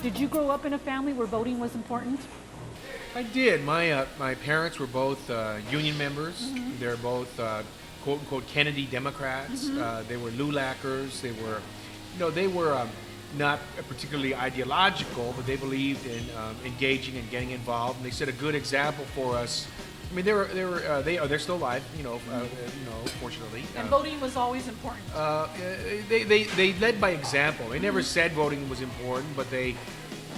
Did you grow up in a family where voting was important? I did. My parents were both union members. They're both quote unquote Kennedy Democrats. They were LULACers. They were not particularly ideological, but they believed in engaging and getting involved. And they set a good example for us. I mean, they're still alive. Fortunately. And voting was always important. They led by example. They never said voting was important, but they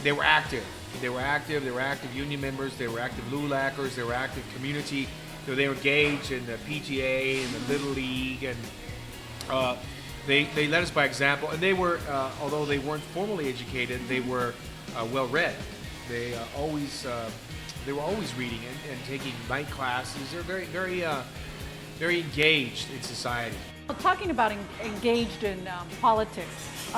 were active. They were active. They were active union members. They were active LULACers. They were active community. So they were engaged in the PTA and the Little League, and they led us by example. And they were, although they weren't formally educated, they were well read. They were always reading and taking night classes. They're very engaged in society. Well, talking about engaged in politics,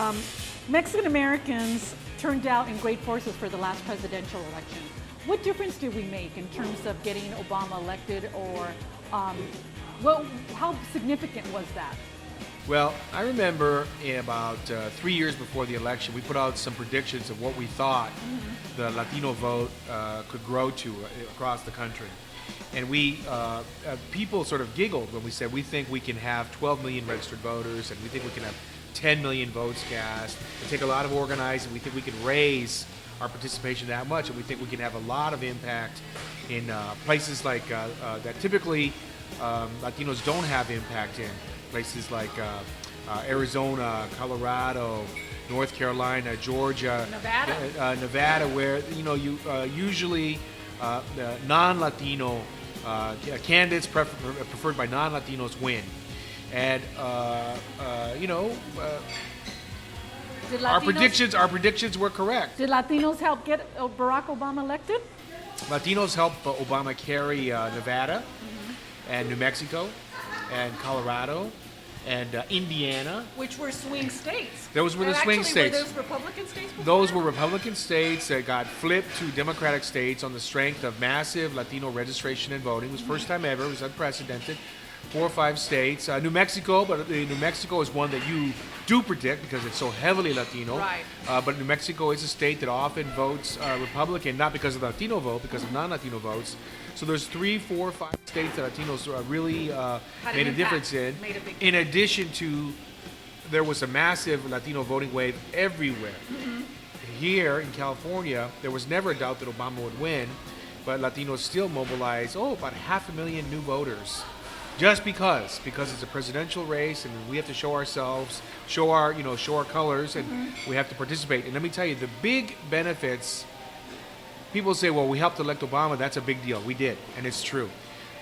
Mexican Americans turned out in great forces for the last presidential election. What difference did we make in terms of getting Obama elected, or how significant was that? Well, I remember about 3 years before the election, we put out some predictions of what we thought the Latino vote could grow to across the country. And people sort of giggled when we said we think we can have 12 million registered voters, and we think we can have 10 million votes cast. It take a lot of organizing. We think we can raise our participation that much, and we think we can have a lot of impact in places like that typically Latinos don't have impact in. Places like Arizona, Colorado, North Carolina, Georgia, Nevada, where usually non-Latino candidates preferred by non-Latinos win, and our predictions were correct. Did Latinos help get Barack Obama elected? Latinos helped Obama carry Nevada and New Mexico and Colorado and Indiana. Which were swing states. Those were the swing states. Were those Republican states before? Those were Republican states that got flipped to Democratic states on the strength of massive Latino registration and voting. It was first time ever. It was unprecedented. 4 or 5 states. New Mexico, but New Mexico is one that you do predict because it's so heavily Latino. Right. But New Mexico is a state that often votes Republican, not because of the Latino vote, because of non-Latino votes. So there's 3, 4, 5 states that Latinos really made a difference in. In addition to, there was a massive Latino voting wave everywhere. Here in California, there was never a doubt that Obama would win, but Latinos still mobilized, about 500,000 new voters. Just because it's a presidential race, and we have to show ourselves, show our colors, and we have to participate. And let me tell you, the big benefits. People say, "Well, we helped elect Obama. That's a big deal." We did, and it's true.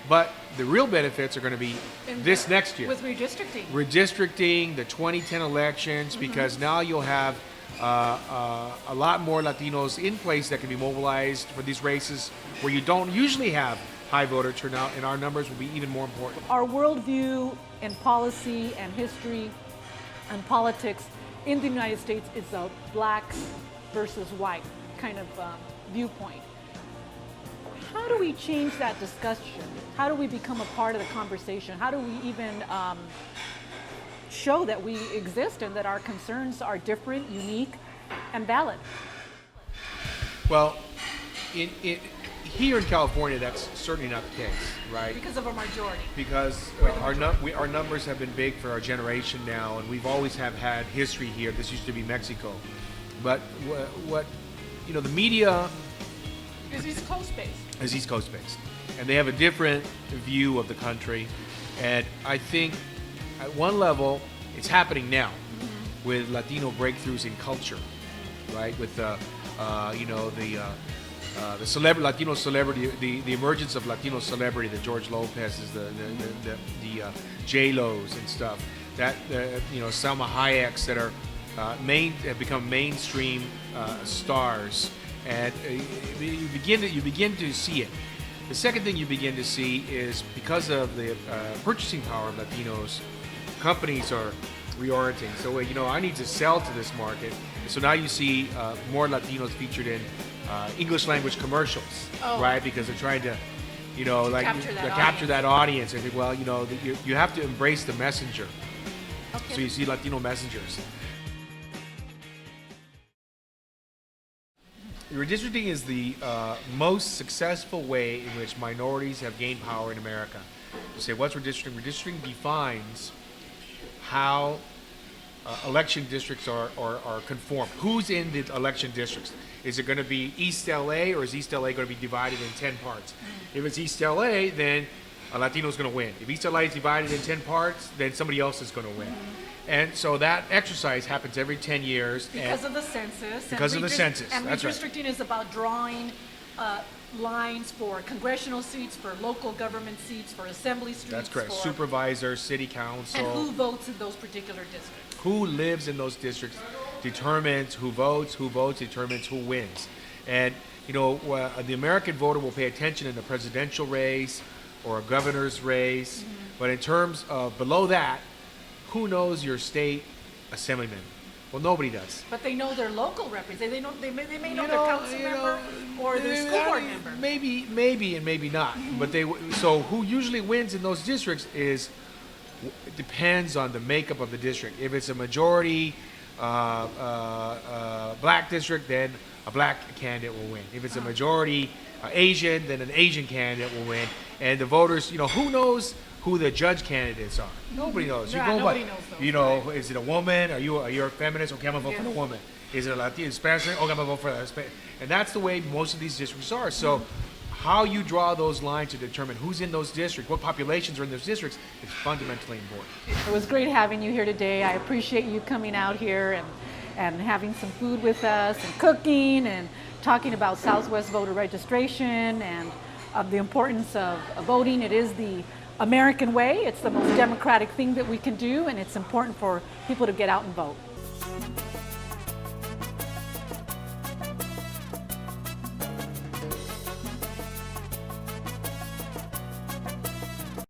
But the real benefits are going to be this next year with redistricting. Redistricting, the 2010 elections, because now you'll have a lot more Latinos in place that can be mobilized for these races where you don't usually have high voter turnout, and our numbers will be even more important. Our worldview and policy and history and politics in the United States is a blacks versus white kind of viewpoint. How do we change that discussion? How do we become a part of the conversation? How do we even show that we exist and that our concerns are different, unique, and valid? Well, here in California, that's certainly not the case, right? Because of a majority. Because our numbers have been big for our generation now, and we've always have had history here. This used to be Mexico, but the media is East Coast based, and they have a different view of the country. And I think at one level, it's happening now with Latino breakthroughs in culture, right? With the Latino celebrity, the emergence of Latino celebrity, the George Lopez's, the J-Los and stuff. That Salma Hayek's that are have become mainstream stars, and you begin to see it. The second thing you begin to see is because of the purchasing power of Latinos, companies are reorienting. So I need to sell to this market. So now you see more Latinos featured in English language commercials, right? Because they're trying to, capture that audience. I think, well, you have to embrace the messenger. Okay. So you see Latino messengers. Redistricting is the most successful way in which minorities have gained power in America. You say, what's redistricting? Redistricting defines how election districts are conformed. Who's in the election districts? Is it going to be East LA, or is East LA going to be divided in 10 parts? If it's East LA, then a Latino's going to win. If East LA is divided in 10 parts, then somebody else is going to win. And so that exercise happens every 10 years. Because of the census. Because of the census, and that's right. redistricting is about drawing lines for congressional seats, for local government seats, for assembly seats. That's correct. Supervisor, city council. And who votes in those particular districts. Who lives in those districts determines who votes determines who wins. And, you know, the American voter will pay attention in a presidential race or a governor's race. But in terms of below that, who knows your state assemblyman? Well, nobody does. But they know their local representative. They may know their council member or their school board member. Maybe, and maybe not. But so who usually wins in those districts it depends on the makeup of the district. If it's a majority black district, then a black candidate will win. If it's a majority Asian, then an Asian candidate will win. And the voters, you know, who knows who the judge candidates are? Nobody knows. Yeah, nobody knows those. You know, is it a woman? Are you a feminist? Okay, I'm gonna vote for the woman. Is it a Latino, Spanish? Okay, I'm gonna vote for that. And that's the way most of these districts are. So, how you draw those lines to determine who's in those districts, what populations are in those districts, is fundamentally important. It was great having you here today. I appreciate you coming out here and having some food with us and cooking and talking about Southwest voter registration and the importance of voting. It is the American way. It's the most democratic thing that we can do, and it's important for people to get out and vote.